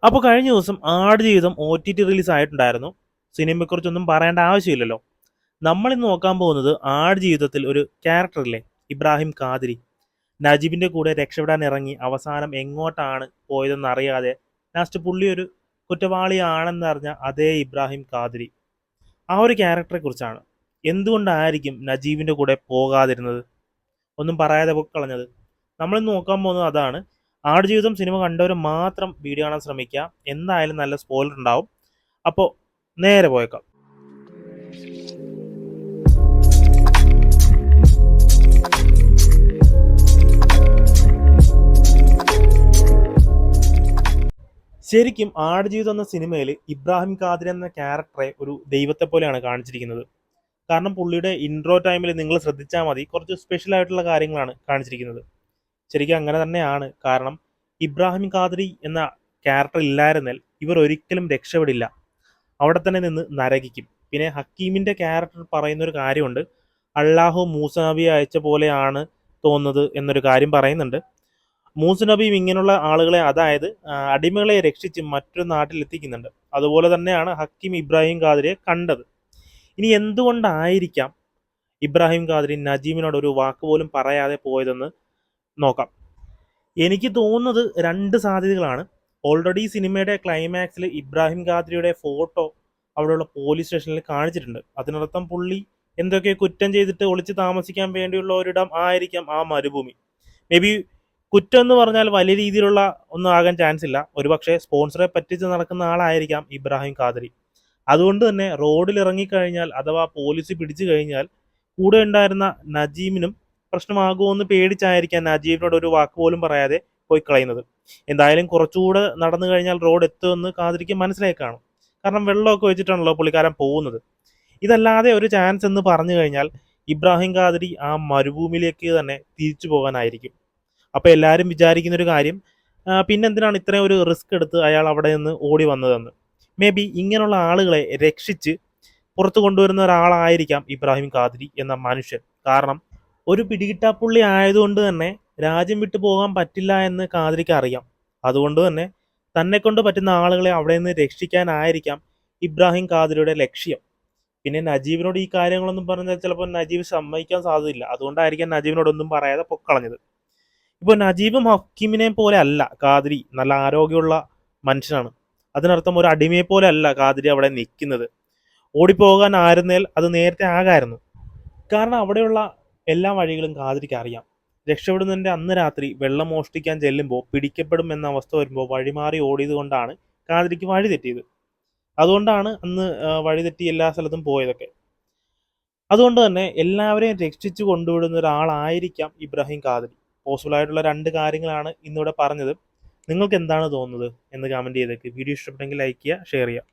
അപ്പോൾ കഴിഞ്ഞ ദിവസം ആടുജീവിതം OTT റിലീസ് ആയിട്ടുണ്ടായിരുന്നു. സിനിമയെക്കുറിച്ചൊന്നും പറയേണ്ട ആവശ്യമില്ലല്ലോ. നമ്മളിന്ന് നോക്കാൻ പോകുന്നത് ആടുജീവിതത്തിൽ ഒരു ക്യാരക്ടറില്ലേ, ഇബ്രാഹിം ഖാദിരി. നജീബിൻ്റെ കൂടെ രക്ഷപ്പെടാൻ ഇറങ്ങി അവസാനം എങ്ങോട്ടാണ് പോയതെന്ന് അറിയാതെ ലാസ്റ്റ് പുള്ളി ഒരു കുറ്റവാളിയാണെന്നറിഞ്ഞ അതേ ഇബ്രാഹിം ഖാദിരി. ആ ഒരു ക്യാരക്ടറെ കുറിച്ചാണ്. എന്തുകൊണ്ടായിരിക്കും നജീബിൻ്റെ കൂടെ പോകാതിരുന്നത്, ഒന്നും പറയാതെ കളഞ്ഞത്. നമ്മളിന്ന് നോക്കാൻ പോകുന്നത് അതാണ്. ആടുജീവിതം സിനിമ കണ്ടവർ മാത്രം വീഡിയോ കാണാൻ ശ്രമിക്കുക. എന്തായാലും നല്ല സ്പോയിലർ ഉണ്ടാവും. അപ്പോൾ നേരെ പോയേക്കാം. ശരിക്കും ആടുജീവിതം എന്ന സിനിമയിൽ ഇബ്രാഹിം ഖാദിർ എന്ന ക്യാരക്ടറെ ഒരു ദൈവത്തെ പോലെയാണ് കാണിച്ചിരിക്കുന്നത്. കാരണം പുള്ളിയുടെ ഇൻട്രോ ടൈമിൽ നിങ്ങൾ ശ്രദ്ധിച്ചാൽ മതി, കുറച്ച് സ്പെഷ്യൽ ആയിട്ടുള്ള കാര്യങ്ങളാണ് കാണിച്ചിരിക്കുന്നത്. ശരിക്കും അങ്ങനെ തന്നെയാണ്. കാരണം ഇബ്രാഹിം ഖാദിരി എന്ന ക്യാരക്ടർ ഇല്ലായിരുന്നാൽ ഇവർ ഒരിക്കലും രക്ഷപ്പെടില്ല, അവിടെ തന്നെ നിന്ന് നരകിക്കും. പിന്നെ ഹക്കീമിൻ്റെ ക്യാരക്ടർ പറയുന്നൊരു കാര്യമുണ്ട്, അള്ളാഹു മൂസ നബിയെ അയച്ച പോലെയാണ് തോന്നുന്നത് എന്നൊരു കാര്യം പറയുന്നുണ്ട്. മൂസ നബിയും ഇങ്ങനെയുള്ള ആളുകളെ, അതായത് അടിമകളെ രക്ഷിച്ച് മറ്റൊരു നാട്ടിൽ എത്തിക്കുന്നുണ്ട്. അതുപോലെ തന്നെയാണ് ഹക്കീം ഇബ്രാഹിം ഖാദിരിയെ കണ്ടത്. ഇനി എന്തുകൊണ്ടായിരിക്കാം ഇബ്രാഹിം ഖാദിരി നജീമിനോട് ഒരു വാക്ക് പോലും പറയാതെ പോയതെന്ന് നോക്കാം. എനിക്ക് തോന്നുന്നത് രണ്ട് സാധ്യതകളാണ്. ഓൾറെഡി സിനിമയുടെ ക്ലൈമാക്സിൽ ഇബ്രാഹിം ഖാദിരിയുടെ ഫോട്ടോ അവിടെയുള്ള പോലീസ് സ്റ്റേഷനിൽ കാണിച്ചിട്ടുണ്ട്. അതിനർത്ഥം പുള്ളി എന്തൊക്കെ കുറ്റം ചെയ്തിട്ട് ഒളിച്ച് താമസിക്കാൻ വേണ്ടിയുള്ള ഒരിടം ആയിരിക്കാം ആ മരുഭൂമി. മേ ബി കുറ്റം എന്ന് പറഞ്ഞാൽ വലിയ രീതിയിലുള്ള ഒന്നും ആകാൻ ചാൻസ് ഇല്ല. ഒരുപക്ഷെ സ്പോൺസറെ പറ്റിച്ച് നടക്കുന്ന ആളായിരിക്കാം ഇബ്രാഹിം ഖാദിരി. അതുകൊണ്ട് തന്നെ റോഡിൽ ഇറങ്ങിക്കഴിഞ്ഞാൽ അഥവാ പോലീസ് പിടിച്ചു കഴിഞ്ഞാൽ കൂടെ ഉണ്ടായിരുന്ന നജീമിനും പ്രശ്നമാകുമോ എന്ന് പേടിച്ചായിരിക്കാം നജീബിനോട് ഒരു വാക്ക് പോലും പറയാതെ പോയി കളയുന്നത്. എന്തായാലും കുറച്ചുകൂടെ നടന്നു കഴിഞ്ഞാൽ റോഡ് എത്തുമെന്ന് ഖാദിരിക്ക് മനസ്സിലായി കാണും. കാരണം വെള്ളമൊക്കെ വെച്ചിട്ടാണല്ലോ പുള്ളിക്കാരൻ പോകുന്നത്. ഇതല്ലാതെ ഒരു ചാൻസ് എന്ന് പറഞ്ഞു കഴിഞ്ഞാൽ ഇബ്രാഹിം ഖാദിരി ആ മരുഭൂമിയിലേക്ക് തന്നെ തിരിച്ചു പോകാനായിരിക്കും. അപ്പോൾ എല്ലാവരും വിചാരിക്കുന്നൊരു കാര്യം, പിന്നെന്തിനാണ് ഇത്രയും ഒരു റിസ്ക് എടുത്ത് അയാൾ അവിടെ നിന്ന് ഓടി വന്നതെന്ന്. മേ ബി ഇങ്ങനെയുള്ള ആളുകളെ രക്ഷിച്ച് പുറത്തു കൊണ്ടുവരുന്ന ഒരാളായിരിക്കാം ഇബ്രാഹിം ഖാദിരി എന്ന മനുഷ്യൻ. കാരണം ഒരു പിടികിട്ടാപ്പുള്ളി ആയതുകൊണ്ട് തന്നെ രാജ്യം വിട്ടു പോകാൻ പറ്റില്ല എന്ന് ഖാദിരിക്ക് അറിയാം. അതുകൊണ്ട് തന്നെ തന്നെക്കൊണ്ട് പറ്റുന്ന ആളുകളെ അവിടെ നിന്ന് രക്ഷിക്കാനായിരിക്കാം ഇബ്രാഹിം ഖാദിരിയുടെ ലക്ഷ്യം. പിന്നെ നജീബിനോട് ഈ കാര്യങ്ങളൊന്നും പറഞ്ഞാൽ ചിലപ്പോൾ നജീബ് സമ്മതിക്കാൻ സാധ്യതയില്ല. അതുകൊണ്ടായിരിക്കാം നജീബിനോടൊന്നും പറയാതെ പൊക്കളഞ്ഞത്. ഇപ്പോൾ നജീബും ഹക്കീമിനെ പോലെ അല്ല ഖാദിരി, നല്ല ആരോഗ്യമുള്ള മനുഷ്യനാണ്. അതിനർത്ഥം ഒരു അടിമയെ പോലെ അല്ല ഖാദിരി അവിടെ നിൽക്കുന്നത്. ഓടിപ്പോകാൻ ആയിരുന്നേൽ അത് നേരത്തെ ആകായിരുന്നു. കാരണം അവിടെയുള്ള എല്ലാ വഴികളും ഖാദിരിക്ക് അറിയാം. രക്ഷപ്പെടുന്നതിൻ്റെ അന്ന് രാത്രി വെള്ളം മോഷ്ടിക്കാൻ ചെല്ലുമ്പോൾ പിടിക്കപ്പെടും എന്ന അവസ്ഥ വരുമ്പോൾ വഴിമാറി ഓടിയത് കൊണ്ടാണ് ഖാദിരിക്ക് വഴി തെറ്റിയത്. അതുകൊണ്ടാണ് അന്ന് വഴിതെറ്റി എല്ലാ സ്ഥലത്തും പോയതൊക്കെ. അതുകൊണ്ട് തന്നെ എല്ലാവരെയും രക്ഷിച്ചു കൊണ്ടുവിടുന്ന ഒരാളായിരിക്കാം ഇബ്രാഹിം ഖാദിരി. പോസിബിളായിട്ടുള്ള രണ്ട് കാര്യങ്ങളാണ് ഇന്നിവിടെ പറഞ്ഞത്. നിങ്ങൾക്ക് എന്താണ് തോന്നുന്നത് എന്ന് കമൻറ്റ് ചെയ്തേക്ക്. വീഡിയോ ഇഷ്ടപ്പെട്ടെങ്കിൽ ലൈക്ക് ചെയ്യുക, ഷെയർ ചെയ്യുക.